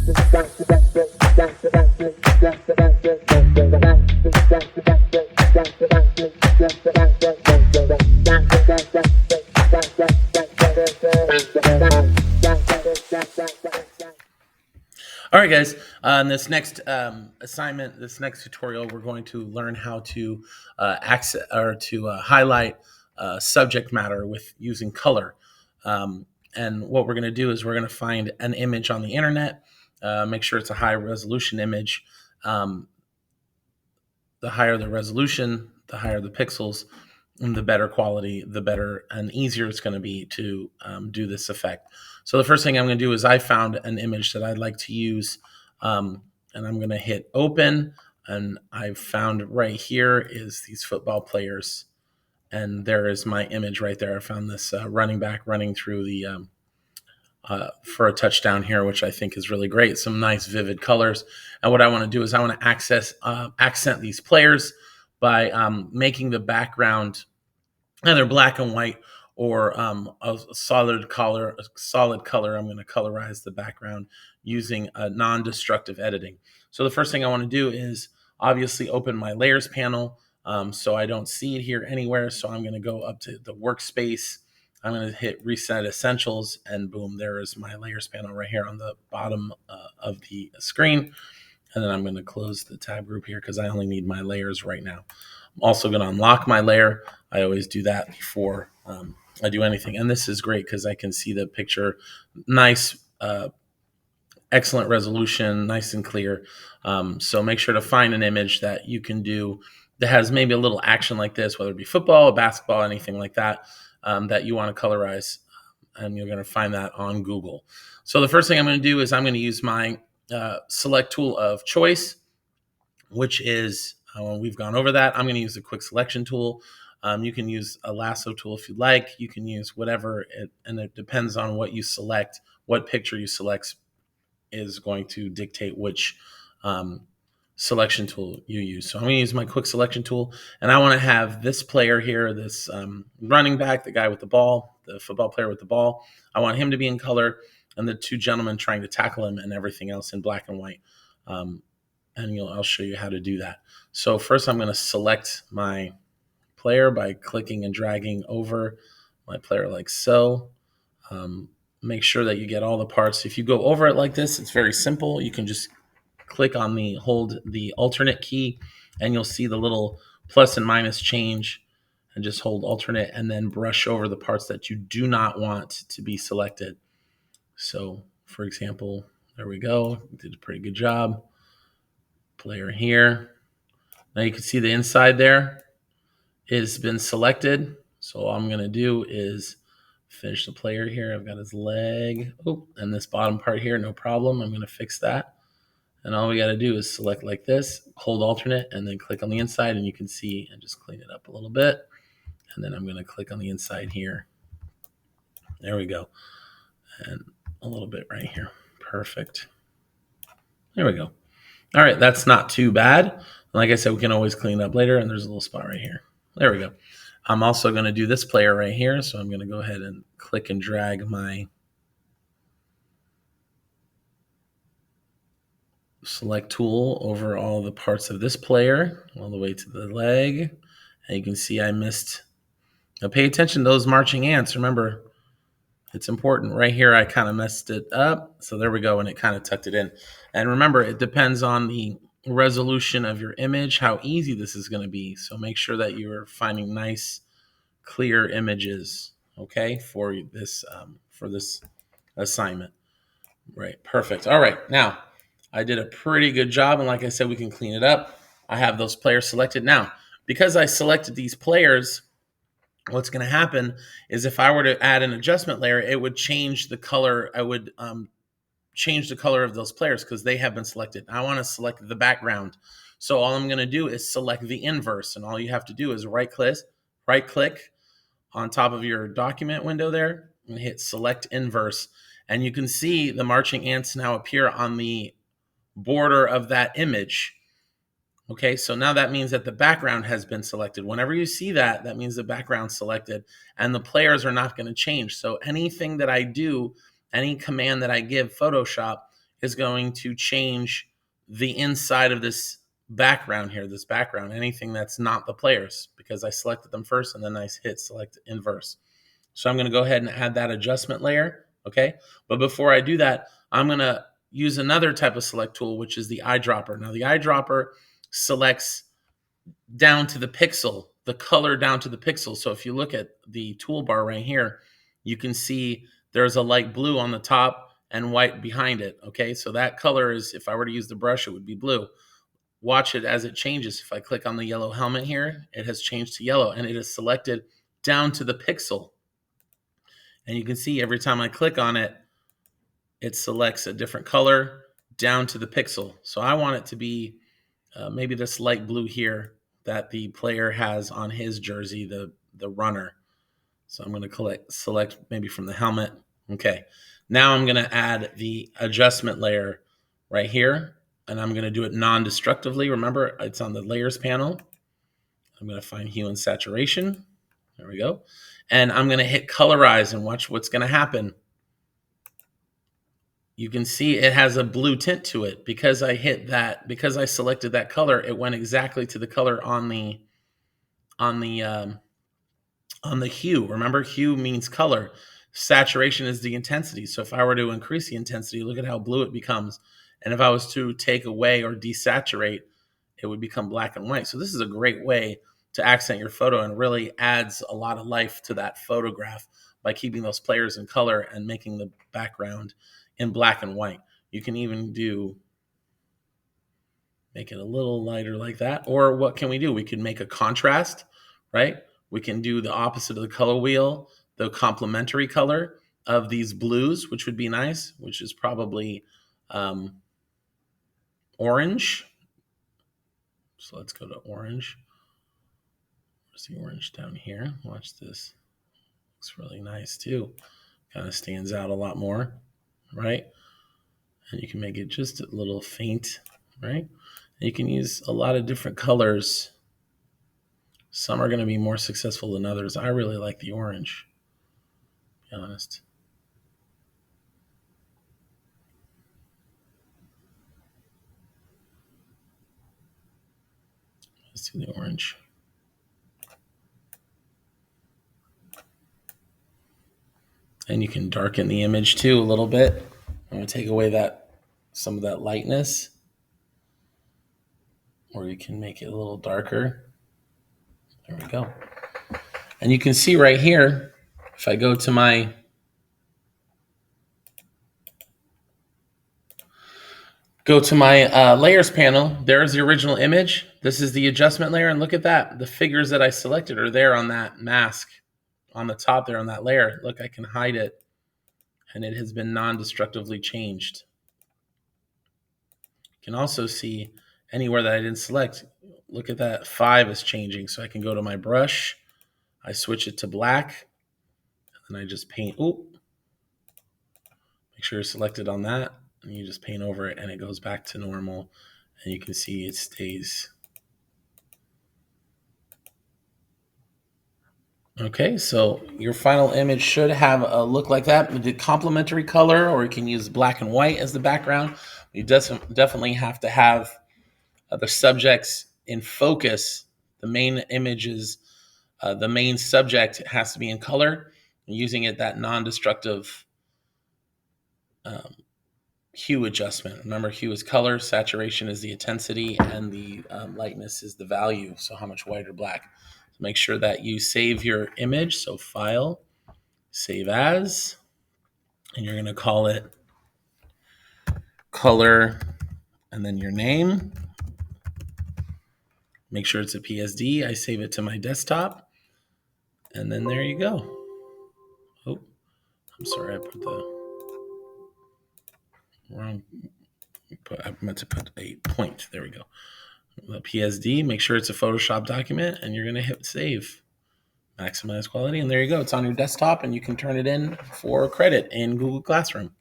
All right, guys. In this next assignment, this next tutorial, we're going to learn how to access or to highlight subject matter with using color. And what we're going to do is we're going to find an image on the internet. Make sure it's a high resolution image. Um, the higher the resolution, the higher the pixels, and the better quality, the better and easier it's going to be to do this effect. So the first thing I'm going to do is I found an image that I'd like to use, and I'm going to hit open. And I've found right here is these football players, and there is my image right there. I found this running back running through the for a touchdown here, which I think is really great. Some nice vivid colors. And what I want to do is I want to accent these players by making the background either black and white or a solid color. I'm going to colorize the background using a non-destructive editing. So the first thing I want to do is obviously open my layers panel, so I don't see it here anywhere. So I'm going to go up to the workspace. I'm going to hit Reset Essentials, and boom, there is my layers panel right here on the bottom of the screen. And then I'm going to close the tab group here because I only need my layers right now. I'm also going to unlock my layer. I always do that before I do anything. And this is great because I can see the picture. Nice, excellent resolution, nice and clear. So make sure to find an image that you can do that has maybe a little action like this, whether it be football, basketball, anything like that, that you want to colorize. And you're going to find that on Google. So the first thing I'm going to do is I'm going to use my select tool of choice, which is when we've gone over that, I'm going to use the quick selection tool. You can use a lasso tool if you like. You can use whatever, and it depends on what you select. What picture you select is going to dictate which selection tool you use. So I'm going to use my quick selection tool, and I want to have this player here, this running back, the guy with the ball, the football player with the ball. I want him to be in color, and the two gentlemen trying to tackle him, and everything else in black and white. And I'll show you how to do that. So first I'm going to select my player by clicking and dragging over my player like so. Make sure that you get all the parts. If you go over it like this, it's very simple. You can just hold the alternate key, and you'll see the little plus and minus change, and just hold alternate and then brush over the parts that you do not want to be selected. So for example, there we go. Did a pretty good job. Player here. Now you can see the inside there has been selected. So all I'm going to do is finish the player here. I've got his leg. Oh, and this bottom part here, no problem. I'm going to fix that. And all we got to do is select like this, hold alternate, and then click on the inside, and you can see and just clean it up a little bit. And then I'm going to click on the inside here. There we go. And a little bit right here. Perfect. There we go. All right, that's not too bad. Like I said, we can always clean it up later, and there's a little spot right here. There we go. I'm also going to do this player right here, so I'm going to go ahead and click and drag my select tool over all the parts of this player, all the way to the leg. And you can see I missed. Now pay attention to those marching ants. Remember, it's important. Right here, I kind of messed it up. So there we go, and it kind of tucked it in. And remember, it depends on the resolution of your image, how easy this is going to be. So make sure that you're finding nice, clear images, okay, for this assignment. Right, perfect. All right, now I did a pretty good job, and like I said, we can clean it up. I have those players selected. Now, because I selected these players, what's going to happen is if I were to add an adjustment layer, it would change the color. I would change the color of those players because they have been selected. I want to select the background. So all I'm going to do is select the inverse, and all you have to do is right click on top of your document window there and hit select inverse. And you can see the marching ants now appear on the border of that image. Okay, so now that means that the background has been selected. Whenever you see that, that means the background's selected, and the players are not going to change. So anything that I do, any command that I give Photoshop is going to change the inside of this background here, this background, anything that's not the players, because I selected them first and then I hit select inverse. So I'm going to go ahead and add that adjustment layer, okay? But before I do that, I'm going to use another type of select tool, which is the eyedropper. Now the eyedropper selects down to the pixel, the color down to the pixel. So if you look at the toolbar right here, you can see there's a light blue on the top and white behind it, okay? So that color is, if I were to use the brush, it would be blue. Watch it as it changes. If I click on the yellow helmet here, it has changed to yellow and it is selected down to the pixel. And you can see every time I click on it, it selects a different color down to the pixel. So I want it to be maybe this light blue here that the player has on his jersey, the runner. So I'm going to select maybe from the helmet. Okay. Now I'm going to add the adjustment layer right here, and I'm going to do it non-destructively. Remember, it's on the layers panel. I'm going to find hue and saturation. There we go. And I'm going to hit colorize and watch what's going to happen. You can see it has a blue tint to it because I hit that, because I selected that color, it went exactly to the color on the hue. Remember, hue means color. Saturation is the intensity. So if I were to increase the intensity, look at how blue it becomes. And if I was to take away or desaturate, it would become black and white. So this is a great way to accent your photo and really adds a lot of life to that photograph by keeping those players in color and making the background in black and white. You can even make it a little lighter like that. Or what can we do? We can make a contrast, right? We can do the opposite of the color wheel, the complementary color of these blues, which would be nice, which is probably orange. So let's go to orange. Where's the orange down here? Watch this. Looks really nice too. Kind of stands out a lot more, right? And you can make it just a little faint, right? And you can use a lot of different colors. Some are going to be more successful than others. I really like the orange, to be honest. Let's do the orange. And you can darken the image too a little bit. I'm going to take away some of that lightness. Or you can make it a little darker. There we go. And you can see right here, if I go to my layers panel, there's the original image. This is the adjustment layer, and look at that. The figures that I selected are there on that mask on the top there on that layer. Look, I can hide it, and it has been non-destructively changed. You can also see anywhere that I didn't select. Look at that, 5 is changing. So I can go to my brush, I switch it to black, and I just paint. Make sure you're selected on that, and you just paint over it, and it goes back to normal. And you can see it stays. Okay, so your final image should have a look like that with the complementary color, or you can use black and white as the background. You definitely have to have the subjects in focus. The main images, the main subject has to be in color, and using it that non-destructive hue adjustment. Remember, hue is color, saturation is the intensity, and the lightness is the value, so how much white or black. So make sure that you save your image, so File, Save As, and you're going to call it color, and then your name. Make sure it's a PSD. I save it to my desktop, and then there you go. Oh, I'm sorry, I put the wrong. I meant to put a point. There we go. The PSD. Make sure it's a Photoshop document, and you're going to hit save. Maximize quality, and there you go. It's on your desktop, and you can turn it in for credit in Google Classroom.